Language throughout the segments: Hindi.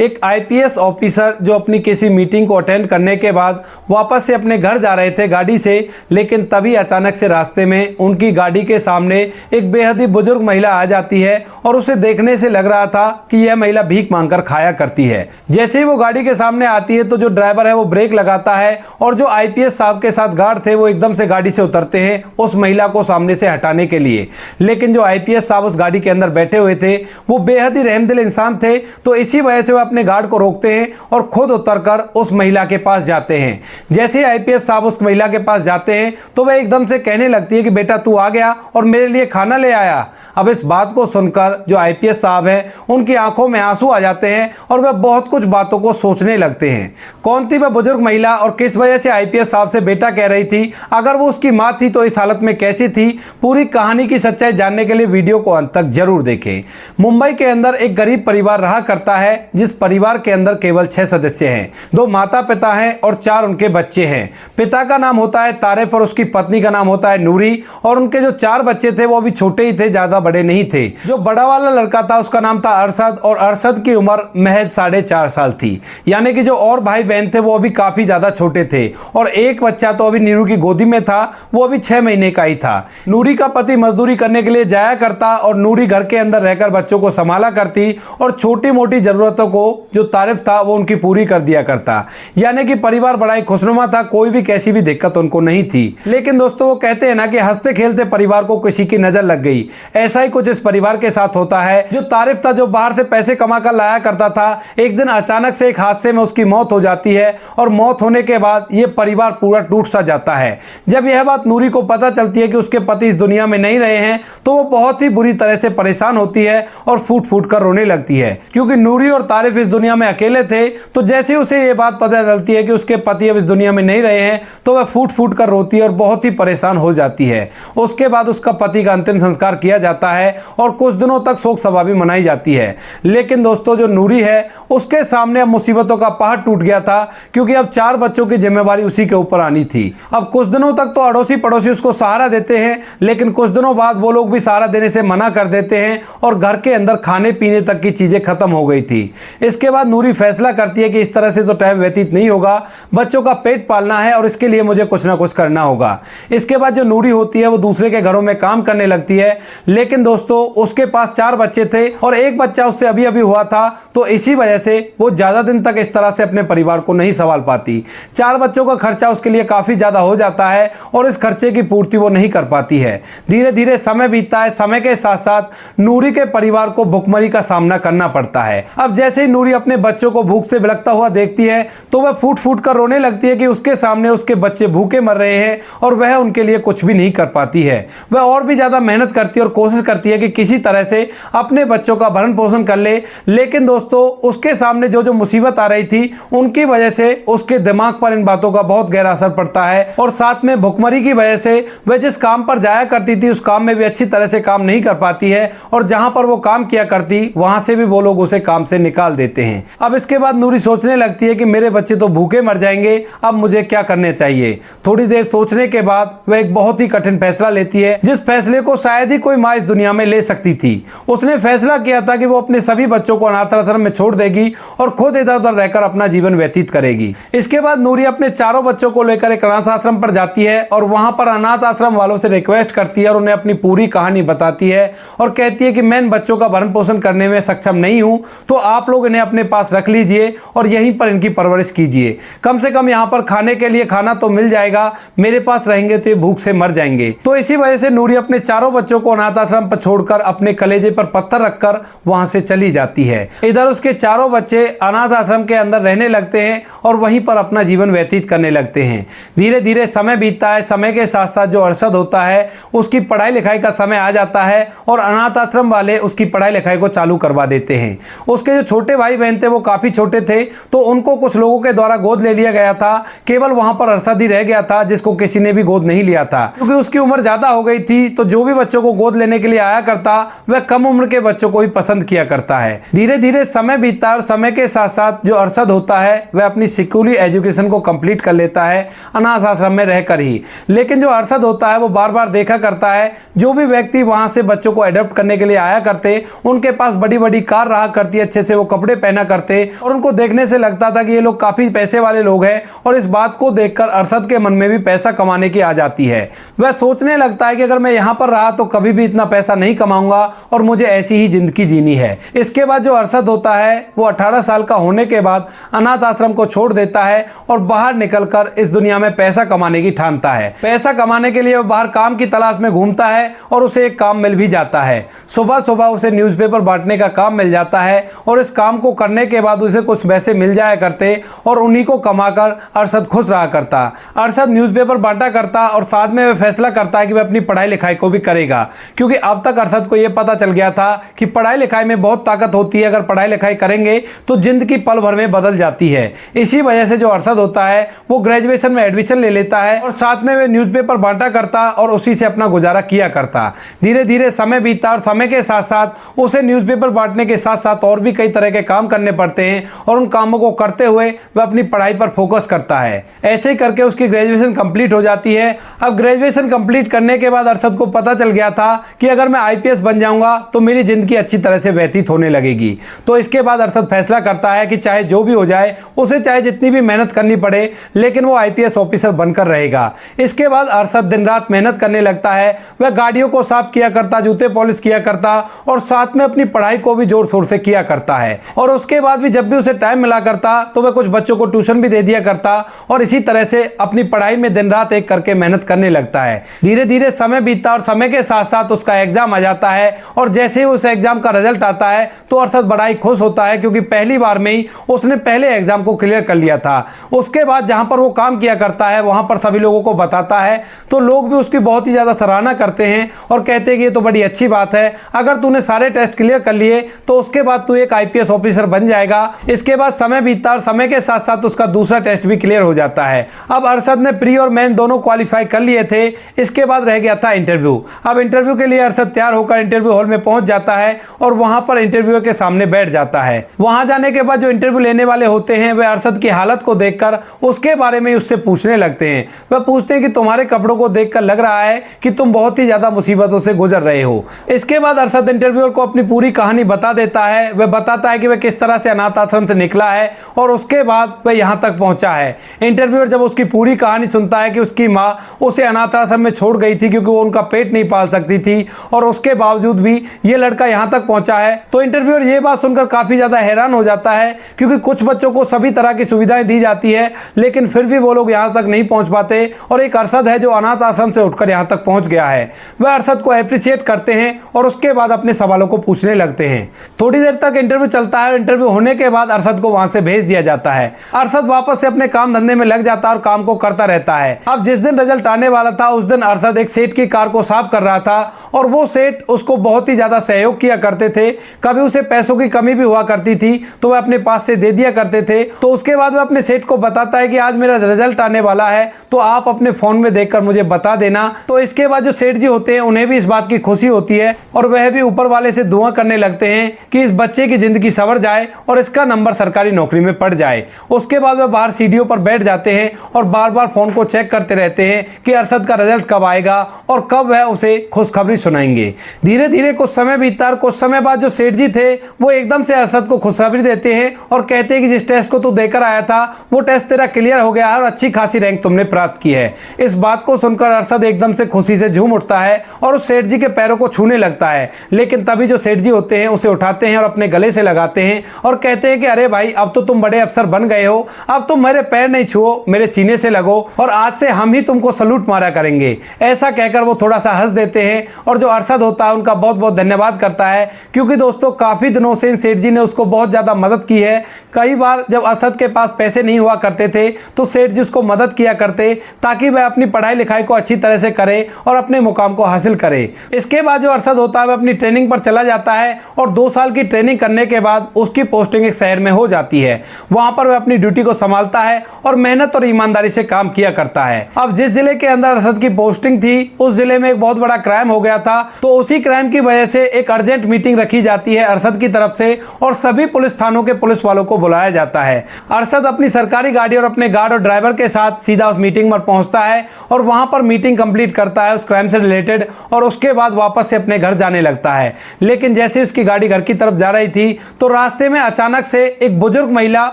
एक आईपीएस ऑफिसर जो अपनी किसी मीटिंग को अटेंड करने के बाद वापस से अपने घर जा रहे थे गाड़ी से, लेकिन तभी अचानक से रास्ते में उनकी गाड़ी के सामने एक बेहद ही बुजुर्ग महिला आ जाती है और उसे देखने से लग रहा था कि यह महिला भीख मांगकर खाया करती है। जैसे ही वो गाड़ी के सामने आती है तो जो ड्राइवर है वो ब्रेक लगाता है और जो आईपीएस साहब के साथ गार्ड थे वो एकदम से गाड़ी से उतरते हैं उस महिला को सामने से हटाने के लिए। लेकिन जो आईपीएस साहब उस गाड़ी के अंदर बैठे हुए थे वो बेहद ही रहमदिल इंसान थे, तो इसी वजह से वो अपने गार्ड को रोकते हैं और खुद उतरकर उस महिला के पास जाते हैं। जैसे ही आईपीएस साहब उस महिला के पास जाते हैं तो वह एकदम से कहने लगती है कि बेटा तू आ गया और मेरे लिए खाना ले आया। अब इस बात को सुनकर जो आईपीएस साहब हैं उनकी आंखों में आंसू आ जाते हैं और वह बहुत कुछ बातों को सोचने लगते हैं। कौन थी वह बुजुर्ग महिला और किस वजह से आईपीएस साहब से बेटा कह रही थी? अगर वो उसकी मां थी तो इस हालत में कैसी थी? पूरी कहानी की सच्चाई जानने के लिए वीडियो को अंत तक जरूर देखें। मुंबई के अंदर एक गरीब परिवार रहा करता है जिस परिवार के अंदर केवल 6 सदस्य हैं। 2 माता पिता हैं और 4 उनके बच्चे हैं। पिता का नाम होता है तारिफ और उसकी पत्नी का नाम होता है नूरी, और उनके जो 4 बच्चे थे वो अभी छोटे ही थे, ज्यादा बड़े नहीं थे। जो बड़ा वाला लड़का था उसका नाम था अरशद और अरशद की उम्र महज 4.5 साल थी। यानी कि जो और भाई बहन थे वो अभी काफी ज्यादा छोटे थे और एक बच्चा तो अभी नीरू की गोदी में था, वो अभी 6 महीने का ही था। नूरी का पति मजदूरी करने के लिए जाया करता और नूरी घर के अंदर रहकर बच्चों को संभाला करती और छोटी मोटी जरूरतों को जो तारिफ था वो उनकी पूरी कर दिया करता। यानी कि परिवार बड़ा ही खुशनुमा था, कोई भी कैसी भी दिक्कत उनको नहीं थी। लेकिन दोस्तों वो कहते हैं ना कि हंसते खेलते परिवार को किसी की नजर लग गई। ऐसा ही कुछ इस परिवार के साथ होता है। जो तारिफ था जो बाहर से पैसे कमा कर लाया करता था, एक दिन अचानक से एक हादसे में उसकी मौत हो जाती है और मौत होने के बाद ये परिवार पूरा टूट सा जाता है। जब यह बात नूरी को पता चलती है कि उसके पति इस दुनिया में नहीं रहे हैं तो वो बहुत ही बुरी तरह से परेशान होती है और फूट फूट कर रोने लगती है, क्योंकि नूरी और तारिफ इस दुनिया में अकेले थे। तो जैसे ही उसे ये बात पता चलती है कि उसके पति अब इस दुनिया में नहीं रहे हैं तो वह फूट फूट कर रोती है और बहुत ही परेशान हो जाती है। उसके बाद उसका पति का अंतिम संस्कार किया जाता है और कुछ दिनों तक शोक सभा भी मनाई जाती है। लेकिन दोस्तों जो नूरी है उसके सामने अब मुसीबतों का पहाड़ टूट गया था, क्योंकि अब 4 बच्चों की जिम्मेवारी उसी के ऊपर आनी थी। अब कुछ दिनों तक तो अड़ोसी पड़ोसी उसको सहारा देते हैं, लेकिन कुछ दिनों बाद वो लोग भी सहारा देने से मना कर देते हैं और घर के अंदर खाने पीने तक की चीजें खत्म हो गई थी। इसके बाद नूरी फैसला करती है कि इस तरह से तो टाइम व्यतीत नहीं होगा, बच्चों का पेट पालना है और इसके लिए मुझे कुछ ना कुछ करना होगा। इसके बाद जो नूरी होती है वो दूसरे के घरों में काम करने लगती है। लेकिन दोस्तों उसके पास 4 बच्चे थे और एक बच्चा उससे अभी अभी हुआ था, तो इसी वजह से वो ज्यादा दिन तक इस तरह से अपने परिवार को नहीं संभाल पाती। 4 बच्चों का खर्चा उसके लिए काफी ज्यादा हो जाता है और इस खर्चे की पूर्ति वो नहीं कर पाती है। धीरे धीरे समय बीतता है, समय के साथ साथ नूरी के परिवार को भुखमरी का सामना करना पड़ता है। अब जैसे ही नूरी अपने बच्चों को भूख से बिलखता हुआ देखती है तो वह फूट फूट कर रोने लगती है कि उसके सामने उसके बच्चे भूखे मर रहे हैं और वह उनके लिए कुछ भी नहीं कर पाती है। वह और भी ज्यादा मेहनत करती है और कोशिश करती है कि किसी तरह से अपने बच्चों का भरण पोषण कर ले। लेकिन दोस्तों उसके सामने जो जो मुसीबत आ रही थी उनकी वजह से उसके दिमाग पर इन बातों का बहुत गहरा असर पड़ता है और साथ में भुखमरी की वजह से वह जिस काम पर जाया करती थी उस काम में भी अच्छी तरह से काम नहीं कर पाती है और जहां पर वो काम किया करती वहां से भी वो लोग उसे काम से निकाल देते हैं। अब इसके बाद नूरी सोचने लगती है कि मेरे बच्चे तो भूखे मर जाएंगे, अब मुझे क्या करने चाहिए। थोड़ी देर सोचने के बाद वह एक बहुत ही कठिन फैसला लेती है, जिस फैसले को शायद ही कोई माँ इस दुनिया में ले सकती थी। उसने फैसला किया था कि वो अपने सभी बच्चों को अनाथ आश्रम में छोड़ देगी और खुद इधर उधर रहकर अपना जीवन व्यतीत करेगी। इसके बाद नूरी अपने 4 बच्चों को लेकर एक अनाथ आश्रम पर जाती है और वहां पर अनाथ आश्रम वालों से रिक्वेस्ट करती है और उन्हें अपनी पूरी कहानी बताती है और कहती है कि मैं इन बच्चों का भरण पोषण करने में सक्षम नहीं हूं, तो आप लोग इन्हें अपने पास रख लीजिए और यहीं पर इनकी परवरिश कीजिए। कम से कम यहाँ पर खाने के लिए खाना तो मिल जाएगा, मेरे पास रहेंगे तो ये भूख से मर जाएंगे। तो इसी वजह से नूरी अपने 4 बच्चों को अनाथ आश्रम पर छोड़कर अपने कलेजे पर पत्थर रखकर वहां से चली जाती है। इधर उसके 4 बच्चे अनाथ आश्रम के अंदर रहने लगते हैं और वहीं पर अपना जीवन व्यतीत करने लगते हैं। धीरे धीरे समय बीतता है, समय के साथ साथ जो अरशद होता है उसकी पढ़ाई लिखाई का समय आ जाता है और अनाथ आश्रम वाले उसकी पढ़ाई लिखाई को चालू करवा देते हैं। उसके जो छोटे भाई बहन थे वो काफी छोटे थे, तो उनको कुछ लोगों के द्वारा गोद ले लिया गया था। केवल वहां पर अरशद ही रह गया था जिसको किसी ने भी गोद नहीं लिया था, क्योंकि उसकी उम्र ज्यादा हो गई थी। तो जो भी बच्चों को गोद लेने के लिए आया करता वह कम उम्र के बच्चों को ही पसंद किया करता है। धीरे धीरे समय बीतता है और समय के साथ साथ जो अरशद होता है वह अपनी स्कूली एजुकेशन को कंप्लीट कर लेता है अनाथ आश्रम में रहकर ही। लेकिन जो अरशद होता है वो बार बार देखा करता है जो भी व्यक्ति वहां से बच्चों को अडॉप्ट करने के लिए आया करते उनके पास बड़ी बड़ी कार रहा करती, अच्छे से वो कपड़े कपड़े पहना करते और उनको देखने से लगता था कि ये लोग काफी पैसे वाले लोग हैं और इस बात को देखकर अरशद के मन में भी पैसा कमाने की आ जाती है। वह सोचने लगता है कि अगर मैं यहाँ पर रहा तो कभी भी इतना पैसा नहीं कमाऊंगा और मुझे ऐसी ही जिंदगी जीनी है। इसके बाद जो अरशद होता है वो 18 साल का होने के बाद अनाथ आश्रम को छोड़ देता है और बाहर निकलकर इस दुनिया में पैसा कमाने की ठानता है। पैसा कमाने के लिए वो बाहर काम की तलाश में घूमता है और उसे एक काम मिल भी जाता है। सुबह सुबह उसे न्यूज़पेपर बांटने का काम मिल जाता है और इस काम को करने के बाद उसे कुछ पैसे मिल जाया करते और उन्हीं को कमाकर अरशद खुश रहा करता। अरशद न्यूज़पेपर बांटा करता और साथ में वह फैसला करता है कि वह अपनी पढ़ाई लिखाई को भी करेगा, क्योंकि अब तक अरशद को यह पता चल गया था कि पढ़ाई लिखाई में बहुत ताकत होती है। अगर पढ़ाई लिखाई करेंगे तो जिंदगी पल भर में बदल जाती है। इसी वजह से जो अरशद होता है वो ग्रेजुएशन में एडमिशन ले लेता है और साथ में वह न्यूज़पेपर बांटा करता और उसी से अपना गुजारा किया करता। धीरे धीरे समय बीता और समय के साथ साथ उसे न्यूज़पेपर बांटने के साथ साथ और भी कई तरह के काम करने पड़ते हैं और उन कामों को करते हुए वह अपनी पढ़ाई पर फोकस करता है। ऐसे ही करके उसकी ग्रेजुएशन कंप्लीट हो जाती है। अब ग्रेजुएशन कंप्लीट करने के बाद अरशद को पता चल गया था कि अगर मैं आईपीएस बन जाऊंगा तो मेरी जिंदगी अच्छी तरह से व्यतीत होने लगेगी। तो इसके बाद अरशद फैसला करता है कि चाहे जो भी हो जाए, उसे चाहे जितनी भी मेहनत करनी पड़े, लेकिन वो आईपीएस ऑफिसर बनकर रहेगा। इसके बाद अरशद दिन रात मेहनत करने लगता है। वह गाड़ियों को साफ किया करता, जूते पॉलिश किया करता और साथ में अपनी पढ़ाई को भी जोर शोर से किया करता है। और उसके बाद भी जब भी उसे टाइम मिला करता तो वह कुछ बच्चों को ट्यूशन भी दे दिया करता और इसी तरह से अपनी पढ़ाई में दिन रात एक करके मेहनत करने लगता है। धीरे धीरे समय बीतता और समय के साथ साथ उसका एग्जाम आ जाता है और जैसे ही उस एग्जाम का रिजल्ट आता है तो अरशद बड़ा ही खुश होता है, क्योंकि पहली बार में ही उसने पहले एग्जाम को क्लियर कर लिया था। उसके बाद जहां पर वो काम किया करता है वहां पर सभी लोगों को बताता है तो लोग भी उसकी बहुत ही ज्यादा सराहना करते हैं और कहते हैं कि ये तो बड़ी अच्छी बात है, अगर तूने सारे टेस्ट क्लियर कर लिए तो उसके बाद तू एक आईपीएस ऑफिसर बन जाएगा। इसके बाद समय बीतता और समय के साथ साथ उसका दूसरा टेस्ट भी क्लियर हो जाता है। अब अरशद ने प्री और मेन दोनों क्वालिफाई कर लिए थे। इसके बाद रह गया था इंटरव्यू। अब इंटरव्यू के लिए अरशद तैयार होकर इंटरव्यू हॉल में पहुंच जाता है और वहां पर इंटरव्यू के सामने बैठ जाता है। वहां जाने के बाद जो इंटरव्यू लेने वाले होते हैं वे अरशद की हालत को देखकर उसके बारे में उससे पूछने लगते हैं। वह पूछते हैं कि तुम्हारे कपड़ों को देखकर लग रहा है कि तुम बहुत ही ज्यादा मुसीबतों से गुजर रहे हो। इसके बाद अरशद इंटरव्यूअर को अपनी पूरी कहानी बता देता है। वह बताता है कि वह किस तरह से अनाथ आश्रम से निकला है और उसके बाद वह यहां तक पहुंचा है। इंटरव्यूअर जब उसकी पूरी कहानी सुनता है कि उसकी मां उसे अनाथ आश्रम में छोड़ गई थी क्योंकि वो उनका पेट नहीं पाल सकती थी और उसके बावजूद भी ये लड़का यहां तक पहुंचा है, तो इंटरव्यूअर ये बात सुनकर काफी ज्यादा हैरान हो जाता है, क्योंकि कुछ बच्चों को सभी तरह की सुविधाएं दी जाती है लेकिन फिर भी वो लोग यहां तक नहीं पहुंच पाते और एक अरशद है जो अनाथ आश्रम से उठकर यहां तक पहुंच गया है। वह अरशद को अप्रिशिएट करते हैं और उसके बाद अपने सवालों को पूछने लगते हैं। थोड़ी देर तक इंटरव्यू चलता है और इंटरव्यू होने के बाद अरशद को वहां से भेज दिया जाता है। अरशद वापस से अपने काम धंधे में लग जाता है और काम को करता रहता है। अब जिस दिन रिजल्ट आने वाला था उस दिन अरशद एक सेठ की कार को साफ कर रहा था और वो सेठ उसको बहुत ही ज्यादा सहयोग किया करते थे। कभी उसे पैसों की कमी भी हुआ करती थी तो वह अपने पास से दे दिया करते थे। तो उसके बाद वह अपने सेठ को बताता है कि आज मेरा रिजल्ट आने वाला है तो आप अपने फोन में देखकर मुझे बता देना। तो इसके बाद जो सेठ जी होते हैं उन्हें भी इस बात की खुशी होती है और वह भी ऊपर वाले से दुआ करने लगते हैं कि इस बच्चे की जिंदगी संवर जाए और इसका नंबर सरकारी नौकरी में पड़ जाए। उसके बाद वह बाहर सीढ़ियों पर बैठ जाते हैं और बार बार फोन को चेक करते रहते हैं कि अरशद का रिजल्ट कब आएगा और कब वह उसे खुशखबरी सुनाएंगे। धीरे धीरे कुछ समय बीतता और कुछ समय बाद जो सेठ जी थे वो एकदम से अरशद को खुशखबरी देते हैं और कहते हैं कि जिस टेस्ट को तू देकर आया था वो टेस्ट तेरा क्लियर हो गया है और अच्छी खासी रैंक तुमने प्राप्त की है। इस बात को सुनकर अरशद एकदम से खुशी से झूम उठता है और उस सेठ जी के पैरों को छूने लगता है, लेकिन तभी जो सेठ जी होते हैं उसे उठाते हैं और अपने गले से लगाते हैं और कहते हैं कि अरे भाई अब तो तुम बड़े अफसर बन गए हो, अब तुम मेरे पैर नहीं छुओ, मेरे सीने से लगो और आज से हम ही तुमको सलूट मारा करेंगे। ऐसा कहकर वो थोड़ा सा हंस देते हैं और जो अरशद होता है उनका बहुत बहुत धन्यवाद करता है, क्योंकि दोस्तों काफी दिनों से इन सेठ जी ने उसको बहुत ज्यादा मदद की है। कई बार जब अरशद के पास पैसे नहीं हुआ करते थे तो सेठ जी उसको मदद किया करते ताकि वह अपनी पढ़ाई लिखाई को अच्छी तरह से करे और अपने मुकाम को हासिल करे। इसके बाद जो अरशद होता है वह अपनी ट्रेनिंग पर चला जाता है और 2 साल की ट्रेनिंग करने के बाद उसकी पोस्टिंग एक शहर में हो जाती है। वहां पर वह अपनी ड्यूटी को संभालता है और मेहनत और ईमानदारी से काम किया करता है। अब जिस जिले के अंदर अरशद की पोस्टिंग थी उस जिले में एक बहुत बड़ा क्राइम हो गया था, तो उसी क्राइम की वजह से एक अर्जेंट मीटिंग रखी जाती है अरशद की तरफ से और सभी पुलिस थानों के पुलिस वालों को बुलाया जाता है। अरशद अपनी सरकारी गाड़ी और अपने गार्ड और ड्राइवर के साथ सीधा उस मीटिंग पर पहुंचता है और वहां पर मीटिंग कंप्लीट करता है उस क्राइम से रिलेटेड और उसके बाद वापस से अपने घर जाने लगता है। लेकिन जैसे उसकी गाड़ी घर की तरफ जा रही थी तो रास्ते में अचानक से एक बुजुर्ग महिला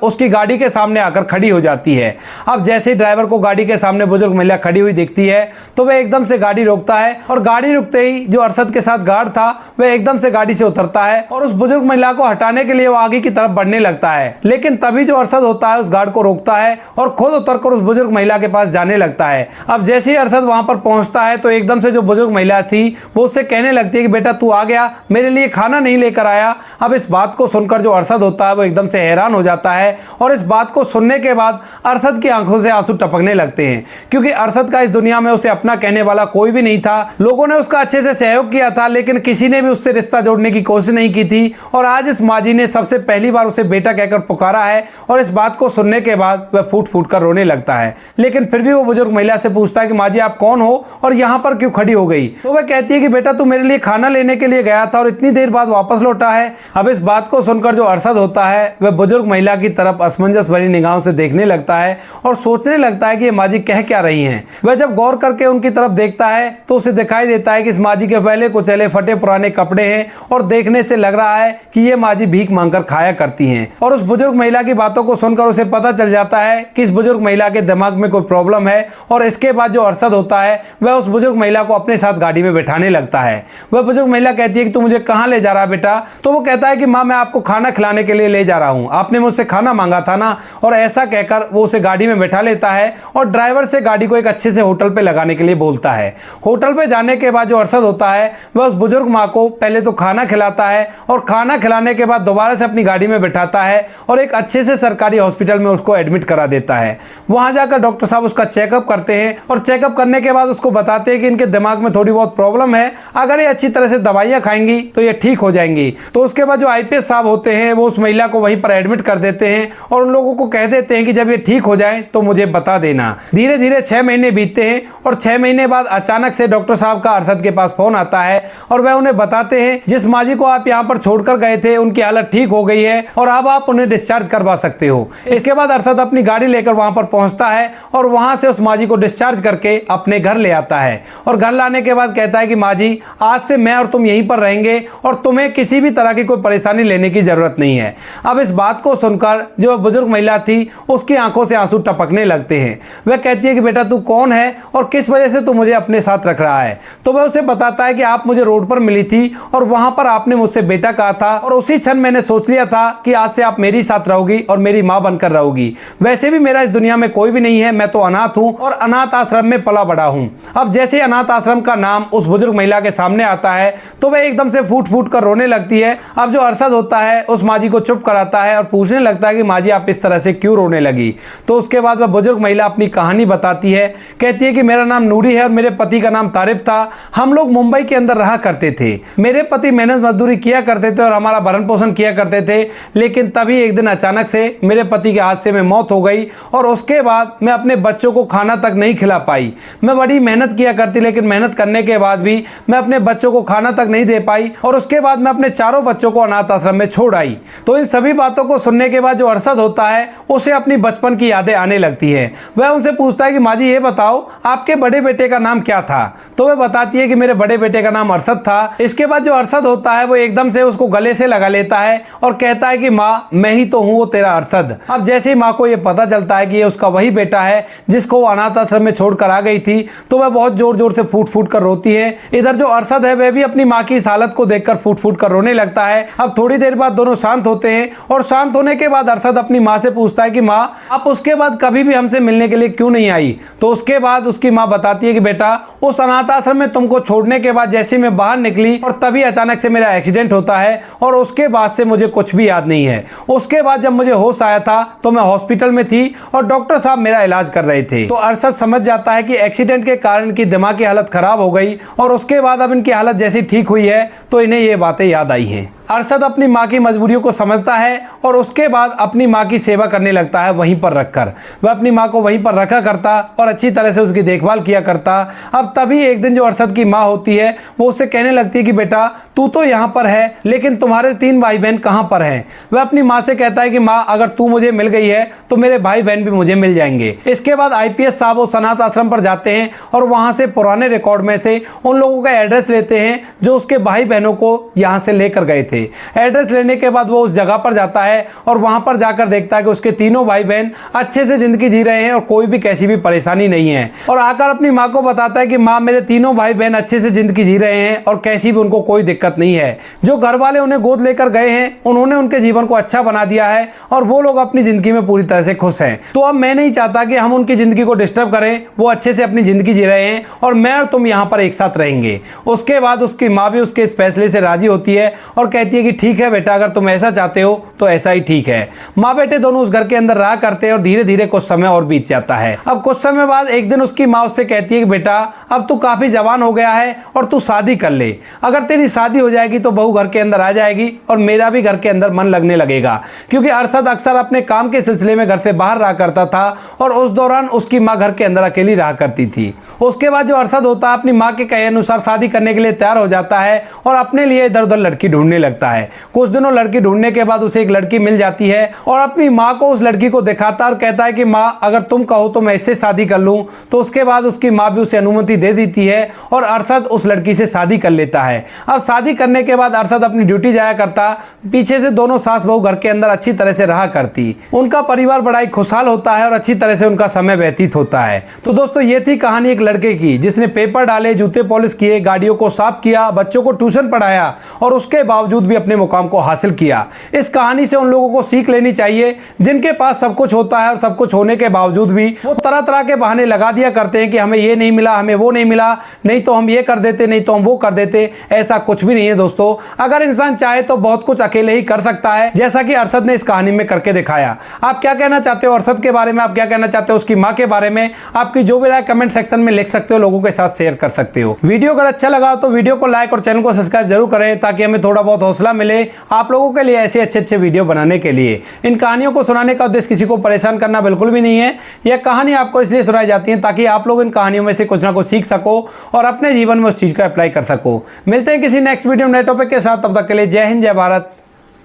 उसकी गाड़ी के सामने आकर खड़ी हो जाती है। अब जैसे ही ड्राइवर को गाड़ी के सामने बुजुर्ग महिला खड़ी हुई दिखती है तो वह एकदम से गाड़ी रोकता है और गाड़ी रुकते ही जो अरशद के साथ गार्ड था वह एकदम से गाड़ी से उतरता है और उस बुजुर्ग महिला को हटाने के लिए वो आगे की तरफ बढ़ने लगता है। लेकिन तभी जो अरशद होता है उस गार्ड को रोकता है और खुद उतरकर उस बुजुर्ग महिला के पास जाने लगता है। अब जैसे ही अरशद वहां पर पहुंचता है तो एकदम से जो बुजुर्ग महिला थी वो उससे कहने लगती है कि बेटा तू आ गया, मेरे लिए खाना नहीं लेकर आया। अब इस बात को सुनकर जो अरशद होता है वो एकदम से हैरान हो जाता है और इस बात को सुनने के बाद अरशद की आंखों से आंसू टपकने लगते हैं, क्योंकि अरशद का इस दुनिया में उसे अपना कहने वाला कोई भी नहीं था। लोगों ने उसका अच्छे से सहयोग किया था लेकिन किसी ने भी उससे रिश्ता जोड़ने की कोशिश नहीं की थी और आज इस माजी ने सबसे पहली बार उसे बेटा कहकर पुकारा है। और इस बात को सुनने के बाद वह फूट फूट कर रोने लगता है। लेकिन फिर भी वो बुजुर्ग महिला से पूछता है कि माजी आप कौन हो और यहाँ पर क्यों खड़ी हो गई? तो वह कहती है कि बेटा तू मेरे लिए खाना लेने के लिए गया था और इतनी देर बाद वापस लौटा है। अब इस बात को सुनकर जो अरशद होता है वह बुजुर्ग महिला की तरफ असमंजस भरी निगाहों से देखने लगता है और सोचने लगता है कि ये माजी कह क्या रही हैं। वह जब गौर करके उनकी तरफ देखता है तो उसे दिखाई देता है कि इस माजी के पहले कुचले फटे पुराने कपड़े हैं और देखने से लग रहा है कि ये माजी भीख मांगकर खाया करती हैं। और उस बुजुर्ग महिला की बातों को सुनकर उसे पता चल जाता है कि इस बुजुर्ग महिला के दिमाग में कोई प्रॉब्लम है। और इसके बाद जो अरशद होता है वह उस बुजुर्ग महिला को अपने साथ गाड़ी में बैठाने लगता है। वह बुजुर्ग महिला कहती है कि तू मुझे कहाँ ले जा रहा है बेटा? तो वो कहता है कि माँ मैं आपको खाना खिलाने के लिए ले जा रहा हूँ, आपने मुझसे खाना मांगा था ना। और ऐसा कहकर वो उसे गाड़ी में बैठा लेता है और ड्राइवर से गाड़ी को एक अच्छे से होटल पे लगाने के लिए बोलता है। होटल पे जाने के बाद जो अरशद होता है वह उस बुजुर्ग माँ को पहले तो खाना खिलाता है और खाना खिलाने के बाद दोबारा से अपनी गाड़ी में बैठाता है और एक अच्छे से सरकारी हॉस्पिटल में उसको एडमिट करा देता है। वहां जाकर डॉक्टर साहब उसका चेकअप करते हैं और चेकअप करने के बाद उसको बताते हैं कि इनके दिमाग में थोड़ी बहुत प्रॉब्लम है, अगर ये अच्छी तरह से दवाइयां खाएंगी तो ये ठीक हो जाएंगी। तो उसके बाद जो आईपीएस साहब होते हैं वो उस महिला को वहीं पर एडमिट कर देते हैं और उन लोगों को कह देते हैं कि जब ये ठीक हो जाए तो मुझे बता देना। धीरे धीरे 6 महीने बीतते हैं और 6 महीने बाद अचानक से डॉक्टर साहब का अरशद के पास फोन आता है और वह उन्हें बताते हैं जिस माजी को आप यहाँ पर छोड़कर गए थे उनकी हालत ठीक हो गई है और अब आप उन्हें डिस्चार्ज करवा सकते हो। इसके बाद अरशद अपनी गाड़ी लेकर वहां पर पहुंचता है और वहां से उस माजी को डिस्चार्ज करके अपने घर ले आता है और घर लाने के बाद कहता है कि माजी आज से मैं और तुम यहीं पर रहेंगे और तुम्हें किसी भी तरह की कोई परेशानी लेने की जरूरत नहीं है। अब इस बात को सुनकर जो बुजुर्ग महिला थी उसकी आंखों से आंसू टपकने लगते हैं। वह कहती है कि बेटा तू कौन है और किस वजह से तू मुझे अपने साथ रख रहा है? तो वह उसे बताता है कि आप मुझे रोड पर मिली थी और वहां पर आपने मुझसे बेटा कहा था और उसी क्षण मैंने सोच लिया था कि आज से आप मेरी साथ रहोगी और मेरी मां बनकर रहोगी। वैसे भी मेरा इस दुनिया में कोई भी नहीं है, मैं तो अनाथ हूं और अनाथ आश्रम में पला बड़ा हूं। अब जैसे ही अनाथ आश्रम का नाम उस बुजुर्ग महिला के सामने आता है तो वह एकदम से फूट फूट कर रोने लगती है। अब जो अरशद होता है उस माजी को चुप कराता है और पूछने लगता है कि माजी आप इस तरह से क्यों रोने लगी? तो उसके बाद वह बुजुर्ग महिला अपनी कहानी बताती है। कहती है कि मेरा नाम नूरी है और मेरे पति का नाम तारिफ था। हम लोग मुंबई के अंदर रहा करते थे। मेरे पति मेहनत मजदूरी किया करते थे और हमारा भरण पोषण किया करते थे, लेकिन तभी एक दिन अचानक से मेरे पति के हादसे में मौत हो गई और उसके बाद मैं अपने बच्चों को खाना तक नहीं खिला पाई। मैं बड़ी मेहनत किया करती लेकिन मेहनत करने के बाद भी मैं अपने बच्चों को खाना तक नहीं दे पाई और उसके बाद मैं अपने चारों बच्चों को अनाथ आश्रम में छोड़ आई। तो इन सभी बातों को सुनने के बाद जो अरशद होता है उसे अपनी बचपन की यादें आने लगती है। वह उनसे पूछता है कि माजी ये बताओ आपके बड़े बेटे का नाम क्या था? तो वह बताती है कि मेरे बड़े बेटे का नाम अरशद था। इसके बाद जो अरशद होता है वो एकदम से उसको गले से लगा लेता है और कहता है कि माँ मैं ही तो हूँ वो तेरा अरशद। अब जैसे ही माँ को ये पता चलता है कि ये उसका वही बेटा है जिसको वो अनाथ आश्रम में छोड़कर आ गई थी तो वह बहुत जोर जोर से फूट फूट कर रोती है। इधर जो अरशद है वह भी अपनी माँ की इस हालत को देखकर फूट फूट कर रोने लगता है। अब थोड़ी देर बाद दोनों शांत होते हैं और शांत होने के बाद अरशद अपनी माँ से पूछता है कि माँ आप उसके बाद कभी भी हमसे मिलने के लिए क्यों नहीं आई? तो उसके बाद उसकी माँ बताती है कि बेटा उस अनाथ आश्रम में तुमको छोड़ने के बाद जैसे मैं बाहर निकली और तभी अचानक से मेरा एक्सीडेंट होता है और उसके बाद से मुझे कुछ भी याद नहीं है। उसके बाद जब मुझे होश आया था तो मैं हॉस्पिटल में थी और डॉक्टर साहब मेरा इलाज कर रहे थे। तो अरशद समझ जाता है कि एक्सीडेंट के कारण की दिमागी हालत खराब हो गई और उसके बाद अब इनकी हालत जैसी ठीक हुई है तो इन्हें ये बातें याद आई हैं। अरशद अपनी माँ की मजबूरियों को समझता है और उसके बाद अपनी माँ की सेवा करने लगता है वहीं पर रखकर। वह अपनी माँ को वहीं पर रखा करता और अच्छी तरह से उसकी देखभाल किया करता। अब तभी एक दिन जो अरशद की माँ होती है वो उससे कहने लगती है कि बेटा तू तो यहाँ पर है लेकिन तुम्हारे 3 भाई बहन कहाँ पर हैं? वह अपनी माँ से कहता है कि माँ अगर तू मुझे मिल गई है तो मेरे भाई बहन भी मुझे मिल जाएंगे। इसके बाद आईपीएस साहब उस अनाथ आश्रम पर जाते हैं और वहाँ से पुराने रिकॉर्ड में से उन लोगों का एड्रेस लेते हैं जो उसके भाई बहनों को यहाँ से लेकर गए थे। थे। एड्रेस लेने के बाद वो उस जगह पर जाता है और वहां पर जाकर देखता है कि उसके तीनों भाई बहन अच्छे से जिंदगी जी रहे हैं और कोई भी कैसी भी परेशानी नहीं है, और आकर अपनी माँ को बताता है कि माँ, मेरे तीनों भाई बहन अच्छे से जिंदगी जी रहे हैं और कैसी भी उनको कोई दिक्कत नहीं है। जो घर वाले उन्हें गोद लेकर गए हैं उन्होंने उनके जीवन को अच्छा बना दिया है और वो लोग अपनी जिंदगी में पूरी तरह से खुश हैं। तो अब मैं नहीं चाहता कि हम उनकी जिंदगी को डिस्टर्ब करें, वो अच्छे से अपनी जिंदगी जी रहे हैं और मैं और तुम यहाँ पर एक साथ रहेंगे। उसके बाद उसकी माँ भी उसके इस फैसले से राजी होती है और कहती है कि ठीक है बेटा, अगर तुम ऐसा चाहते हो तो ऐसा ही ठीक है। माँ बेटे दोनों उस घर के अंदर रहा करते हैं और धीरे धीरे कुछ समय और बीत जाता है। अब कुछ समय बाद एक दिन उसकी माँ उससे कहती है कि बेटा, अब तू काफी जवान हो गया है और तू शादी कर ले। अगर तेरी शादी हो जाएगी तो बहू घर के अंदर आ जाएगी और मेरा भी घर के अंदर मन लगने लगेगा, क्योंकि अरशद अक्सर अपने काम के सिलसिले में घर से बाहर रहा करता था और उस दौरान उसकी माँ घर के अंदर अकेली रहा करती थी। उसके बाद जो अरशद होता है अपनी माँ के कहे अनुसार शादी करने के लिए तैयार हो जाता है और अपने लिए इधर उधर लड़की ढूंढने लगता है। कुछ दिनों लड़की ढूंढने के बाद उसे एक लड़की मिल जाती है और अपनी माँ को उस लड़की को दिखाता और कहता है कि माँ, अगर तुम कहो तो मैं इससे शादी कर लूं। तो उसके बाद उसकी माँ भी उसे अनुमति दे देती है और अरशद उस लड़की से शादी कर लेता है। अब शादी करने के बाद अरशद अपनी ड्यूटी जाया करता, पीछे से दोनों सास बहू घर के अंदर अच्छी तरह से रहा करती। उनका परिवार बड़ा ही खुशहाल होता है और अच्छी तरह से उनका समय व्यतीत होता है। तो दोस्तों, ये थी कहानी एक लड़के की जिसने पेपर डाले, जूते पॉलिश किए, गाड़ियों को साफ किया, बच्चों को ट्यूशन पढ़ाया और उसके बावजूद भी अपने मुकाम को हासिल किया। इस कहानी से उन लोगों को सीख लेनी चाहिए जिनके पास सब कुछ होता है और सब कुछ होने के बावजूद भी वो तरह तरह के बहाने लगा दिया करते हैं कि हमें ये नहीं मिला, हमें वो नहीं मिला, नहीं तो हम ये कर देते, नहीं तो हम वो कर देते। ऐसा कुछ भी नहीं है दोस्तों। अगर इंसान चाहे तो बहुत कुछ अकेले ही कर सकता है, जैसा कि अरशद ने इस कहानी में करके दिखाया। आप क्या कहना चाहते हो अरशद के बारे में? आप क्या कहना चाहते हो उसकी माँ के बारे में? आपकी जो भी राय कमेंट सेक्शन में लिख सकते हो, लोगों के साथ शेयर कर सकते हो। वीडियो अगर अच्छा लगा तो वीडियो को लाइक और चैनल को सब्सक्राइब जरूर करें ताकि हमें थोड़ा बहुत हौसला मिले आप लोगों के लिए ऐसे अच्छे वीडियो बनाने के लिए। इन कहानियों को सुनाने का उद्देश्य किसी को परेशान करना बिल्कुल भी नहीं है। यह कहानी आपको इसलिए सुनाई जाती है ताकि आप लोग इन कहानियों में से कुछ ना कुछ सीख सको और अपने जीवन में उस चीज को अप्लाई कर सको। मिलते हैं किसी नेक्स्ट वीडियो में नए टॉपिक के साथ। तब तक के लिए जय हिंद, जय भारत,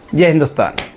जय हिंदुस्तान।